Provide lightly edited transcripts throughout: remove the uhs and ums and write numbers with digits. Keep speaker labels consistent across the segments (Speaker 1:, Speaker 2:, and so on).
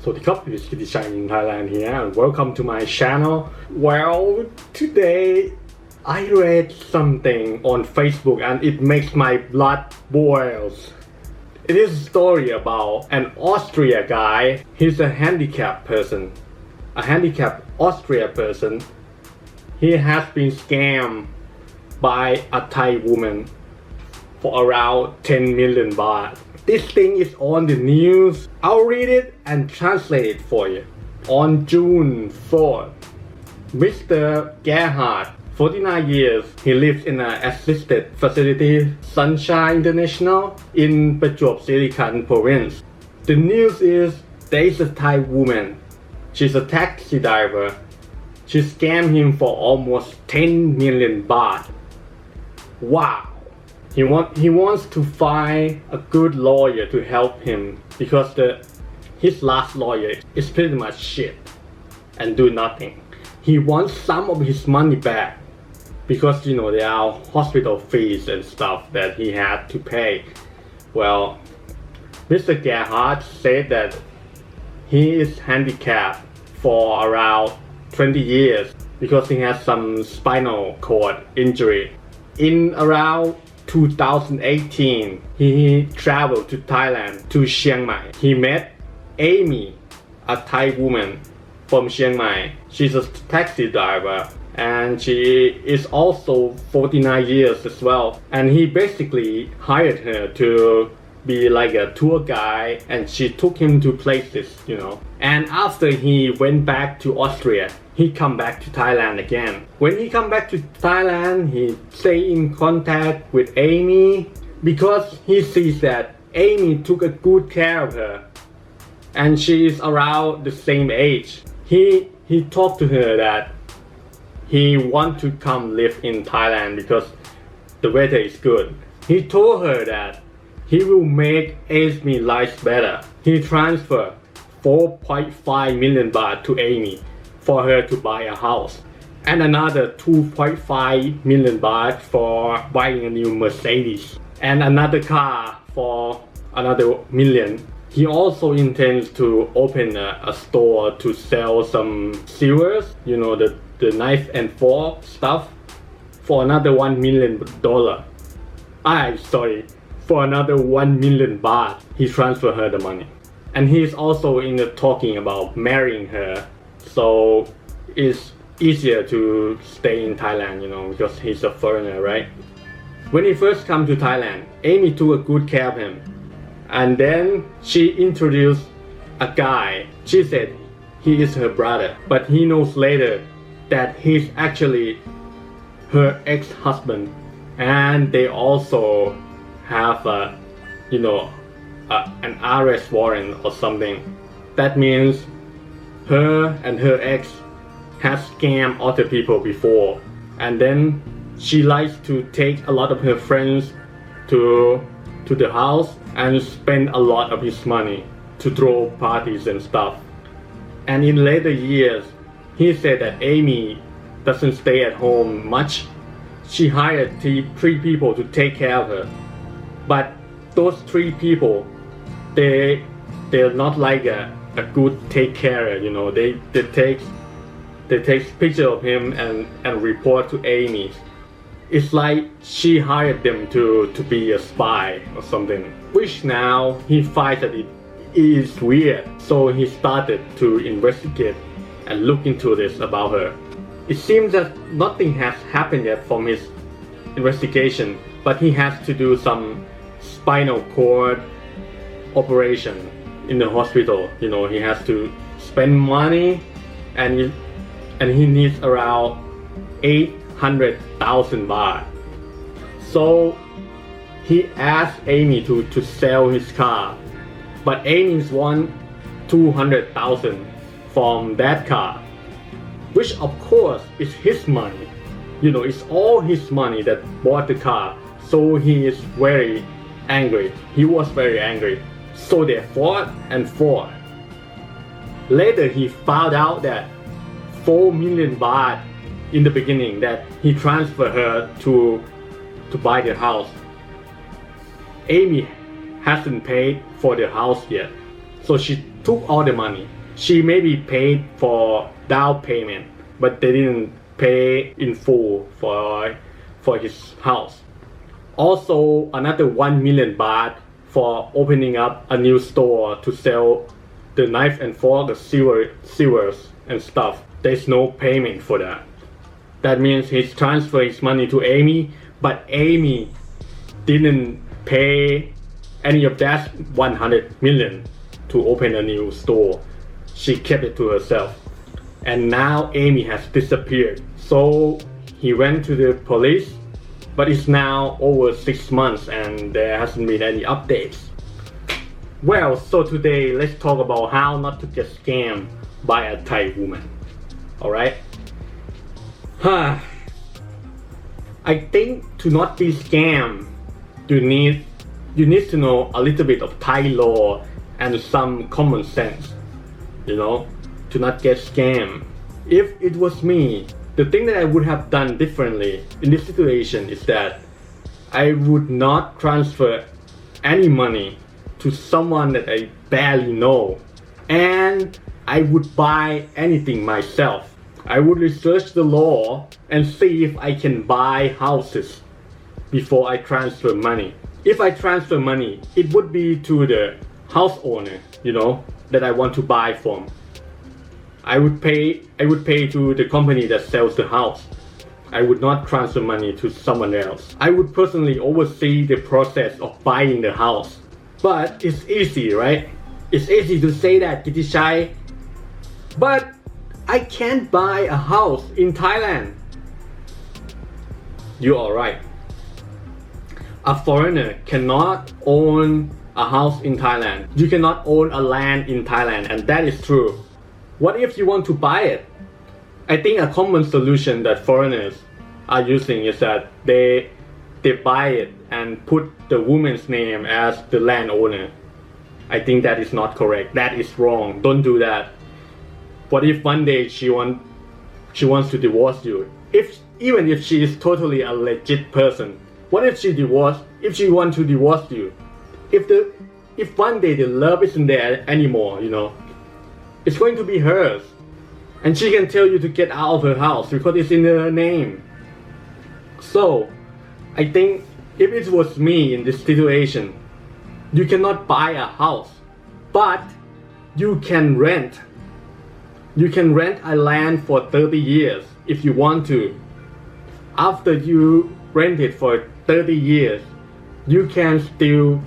Speaker 1: So the cup is Kittichai in Thailand here, and welcome to my channel. Well, today I read something on Facebook and it makes my blood boils. It is a story about an Austrian guy. He's a handicapped person. A handicapped Austrian person. He has been scammed by a Thai woman for around 10 million baht. This thing is on the news. I'll read it and translate it for you. On June 4th, Mr. Gerhard, 49 years, he lives in an assisted facility, Sunshine International, in Prachuap Khiri Khan province. The news is there is a Thai woman. She's a taxi driver. She scammed him for almost 10 million baht. Wow! He wants to find a good lawyer to help him because his last lawyer is pretty much shit and do nothing. He wants some of his money back because there are hospital fees and stuff that he had to pay. Well, Mr. Gerhard said that he is handicapped for around 20 years because he has some spinal cord injury. In around 2018, he traveled to Thailand, to Chiang Mai. He met Amy, a Thai woman from Chiang Mai. She's a taxi driver and she is also 49 years as well. And he basically hired her to be like a tour guide, and she took him to places, And after he went back to Austria, he come back to Thailand again. When he come back to Thailand, he stay in contact with Amy because he sees that Amy took a good care of her and she is around the same age. He talked to her that he want to come live in Thailand because the weather is good. He told her that he will make Amy's life better. He transferred 4.5 million baht to Amy for her to buy a house, and another 2.5 million baht for buying a new Mercedes, and another car for another million. He also intends to open a store to sell some silvers, the knife and fork stuff, for another $1 million. For another 1 million baht. He transferred her the money. And he's also talking about marrying her. So it's easier to stay in Thailand, because he's a foreigner, right? When he first come to Thailand, Amy took a good care of him. And then she introduced a guy. She said he is her brother, but he knows later that he's actually her ex-husband. And they also have an arrest warrant or something. That means her and her ex have scammed other people before, and then she likes to take a lot of her friends to the house and spend a lot of his money to throw parties and stuff. And in later years, he said that Amy doesn't stay at home much. She hired three people to take care of her, but those three people, they're not like a good take carer. They take picture of him and report to Amy. It's like she hired them to be a spy or something, which now he finds that it is weird. So he started to investigate and look into this about her. It seems that nothing has happened yet from his investigation, but he has to do some spinal cord operation in the hospital. He has to spend money, and he needs around 800,000 baht. So he asked Amy to sell his car, but Amy's won 200,000 from that car, which of course is his money. It's all his money that bought the car. So he is very angry. He was very angry. So they fought and fought. Later he found out that 4 million baht in the beginning that he transferred her to buy the house. Amy hasn't paid for the house yet. So she took all the money. She maybe paid for down payment, but they didn't pay in full for his house. Also, another 1 million baht for opening up a new store to sell the knife and fork, the silvers and stuff. There's no payment for that. That means he's transferred his money to Amy, but Amy didn't pay any of that 100 million to open a new store. She kept it to herself. And now Amy has disappeared. So he went to the police, but it's now over 6 months and there hasn't been any updates. Well, so today let's talk about how not to get scammed by a Thai woman. Alright? I think to not be scammed, you need to know a little bit of Thai law and some common sense, to not get scammed. If it was me, the thing that I would have done differently in this situation is that I would not transfer any money to someone that I barely know, and I would buy anything myself. I would research the law and see if I can buy houses before I transfer money. If I transfer money, it would be to the house owner, that I want to buy from. I would pay to the company that sells the house. I would not transfer money to someone else. I would personally oversee the process of buying the house. But it's easy, right? It's easy to say that, Kittichai. But I can't buy a house in Thailand. You are right. A foreigner cannot own a house in Thailand. You cannot own a land in Thailand, and that is true. What if you want to buy it? I think a common solution that foreigners are using is that they buy it and put the woman's name as the landowner. I think that is not correct. That is wrong. Don't do that. What if one day she wants to divorce you? Even if she is totally a legit person, what if she wants to divorce you? If one day the love isn't there anymore, it's going to be hers, and she can tell you to get out of her house because it's in her name. So I think if it was me in this situation, you cannot buy a house, but you can rent. You can rent a land for 30 years if you want to. After you rent it for 30 years, you can still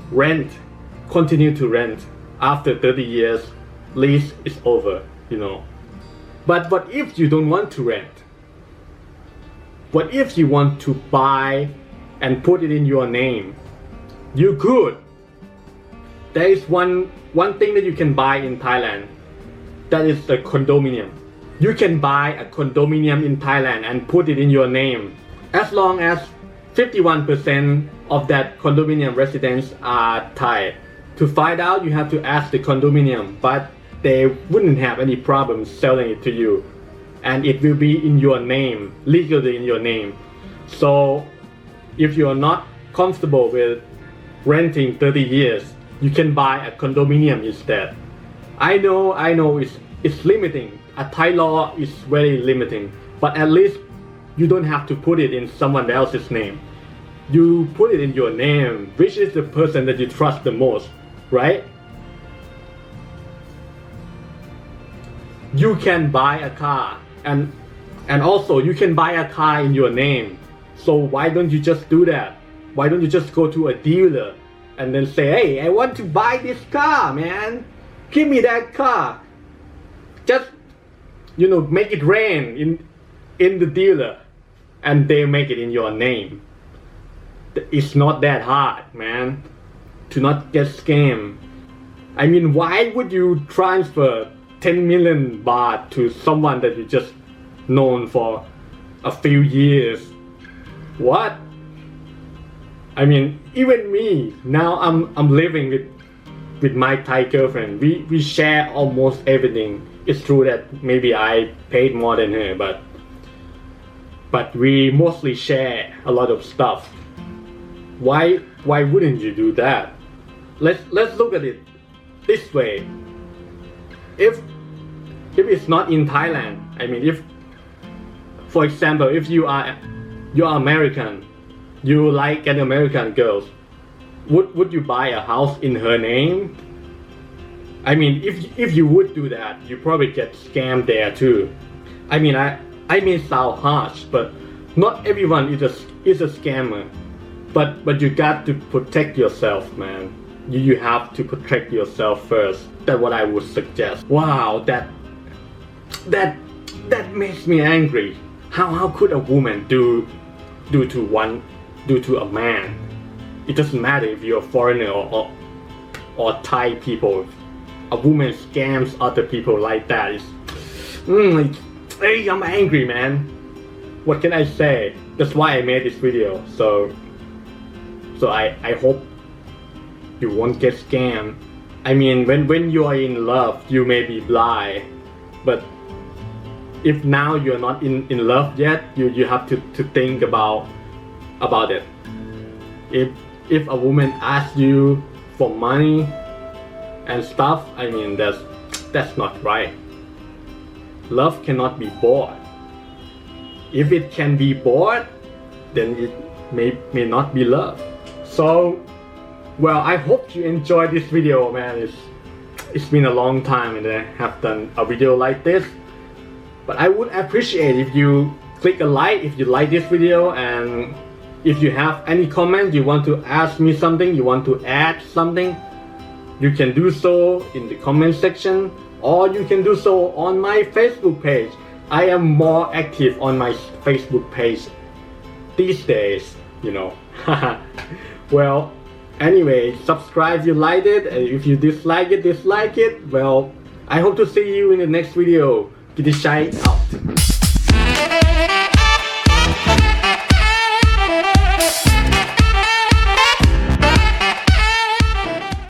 Speaker 1: continue to rent after 30 years. Lease is over, But what if you don't want to rent? What if you want to buy and put it in your name? You could. There is one thing that you can buy in Thailand. That is a condominium. You can buy a condominium in Thailand and put it in your name. As long as 51% of that condominium residents are Thai. To find out, you have to ask the condominium, but they wouldn't have any problem selling it to you. And it will be in your name, legally in your name. So if you're not comfortable with renting 30 years, you can buy a condominium instead. I know it's limiting. A Thai law is very limiting, but at least you don't have to put it in someone else's name. You put it in your name, which is the person that you trust the most, right? You can buy a car, and also you can buy a car in your name. So why don't you just do that? Why don't you just go to a dealer and then say, hey, I want to buy this car, man. Give me that car. Just, make it rain in the dealer, and they make it in your name. It's not that hard, man, to not get scammed. I mean, why would you transfer 10 million baht to someone that you just known for a few years? What? I mean, even me, now I'm living with my Thai girlfriend. We share almost everything. It's true that maybe I paid more than her, but we mostly share a lot of stuff. Why wouldn't you do that? Let's look at it this way. if it's not in Thailand, I mean, if, for example, if you are American, you like an American girl, would you buy a house in her name? I mean, if you would do that, you probably get scammed there too. I mean, I may sound harsh, but not everyone is a scammer. But you got to protect yourself, man. You have to protect yourself first. That's what I would suggest. Wow, that makes me angry. How could a woman do to a man? It doesn't matter if you're a foreigner or Thai people. A woman scams other people like that. Hey, I'm angry, man. What can I say? That's why I made this video. So I hope you won't get scammed. I mean, when you are in love, you may be blind, but if now you're not in love yet, you have to think about it. If a woman asks you for money and stuff, I mean, that's not right. Love cannot be bought. If it can be bought, then it may not be love. So, well, I hope you enjoyed this video, man. It's been a long time and I have done a video like this. But I would appreciate if you click a like if you like this video, and if you have any comment, you want to ask me something, you want to add something, you can do so in the comment section, or you can do so on my Facebook page. I am more active on my Facebook page these days, you know. Well, anyway, subscribe if you liked it, and if you dislike it. Well, I hope to see you in the next video. Kittichai out.